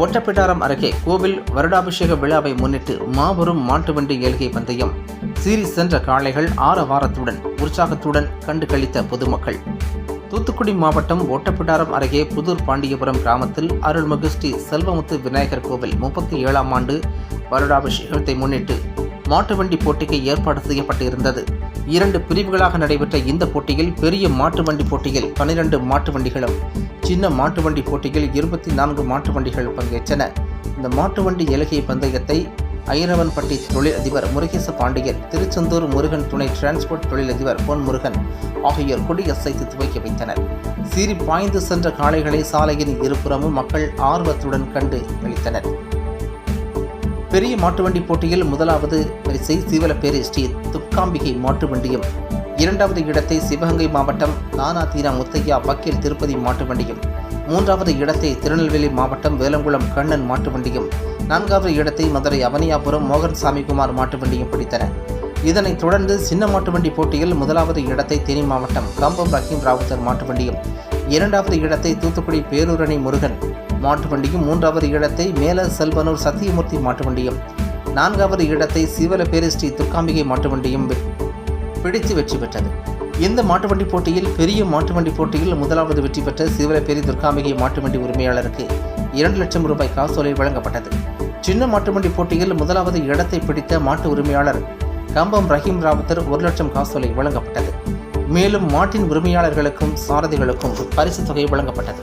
ஒட்டப்பிடாரம் அருகே கோவில் வருடாபிஷேக விழாவை முன்னிட்டு மாபெரும் மாட்டு வண்டி ஏல்கை பந்தயம். சீறி சென்ற காளைகள் ஆரவாரத்துடன் உற்சாகத்துடன் கண்டு களித்த பொதுமக்கள். தூத்துக்குடி மாவட்டம் ஒட்டப்பிடாரம் அருகே புதூர் பாண்டியபுரம் கிராமத்தில் அருள்மிகு ஸ்ரீ செல்வமுத்து விநாயகர் கோவில் 37ஆம் ஆண்டு வருடாபிஷேகத்தை முன்னிட்டு மாட்டு வண்டி போட்டிக்கு ஏற்பாடு செய்யப்பட்டிருந்தது. 2 பிரிவுகளாக நடைபெற்ற இந்த போட்டியில் பெரிய மாட்டு வண்டி போட்டியில் 12 மாட்டு வண்டிகளும், சின்ன மாட்டு வண்டி போட்டியில் 24 மாட்டு வண்டிகள் பங்கேற்றன. இந்த மாட்டு வண்டி ஏலகை பந்தயத்தை ஐரவன்பட்டி தொழிலதிபர் முருகேச பாண்டியன், திருச்செந்தூர் முருகன் துணை டிரான்ஸ்போர்ட் தொழிலதிபர் பொன் முருகன் ஆகியோர் கொடியசைத்து துவக்கி வைத்தனர். சீறி பாய்ந்து சென்ற காளைகளை சாலையின் இருபுறமும் மக்கள் ஆர்வத்துடன் கண்டு களித்தனர். பெரிய மாட்டுவண்டி போட்டியில் முதலாவது பரிசை சீவலப்பேரி ஸ்ரீ துக்காம்பிகை மாட்டு வண்டியும், 2வது இடத்தை சிவகங்கை மாவட்டம் நானாதீனா முத்தையா வக்கீல் திருப்பதி மாட்டு வண்டியும், 3வது இடத்தை திருநெல்வேலி மாவட்டம் வேலங்குளம் கண்ணன் மாட்டு வண்டியும், 4வது இடத்தை மதுரை அவனியாபுரம் மோகன் சாமிக்குமார் மாட்டு வண்டியும் பிடித்தன. இதனைத் தொடர்ந்து சின்ன மாட்டு வண்டி போட்டியில் முதலாவது இடத்தை தேனி மாவட்டம் கம்பம் ரஹீம் ராவுத்தர் மாட்டு வண்டியும், 2வது இடத்தை தூத்துக்குடி பேரூரணி முருகன் மாட்டு வண்டியும், 3வது இடத்தை மேல செல்வனூர் சத்தியமூர்த்தி மாட்டு வண்டியும், 4வது இடத்தை சிவலப்பேரி ஸ்ரீ துக்காம்பிகை மாட்டு வண்டியும் பிடித்து வெற்றி பெற்றது. இந்த மாட்டுவண்டி போட்டியில் பெரிய மாட்டுவண்டி போட்டியில் முதலாவது வெற்றி பெற்ற சிவலப்பேரி துர்காம்பிகை மாட்டுவண்டி உரிமையாளருக்கு 2 லட்சம் ரூபாய் காசோலை வழங்கப்பட்டது. சின்ன மாட்டுவண்டி போட்டியில் முதலாவது இடத்தை பிடித்த மாட்டு உரிமையாளர் கம்பம் ரஹீம் ராவுத்தர் 1 லட்சம் காசோலை வழங்கப்பட்டது. மேலும் மாட்டின் உரிமையாளர்களுக்கும் சாரதிகளுக்கும் பரிசு தொகை வழங்கப்பட்டது.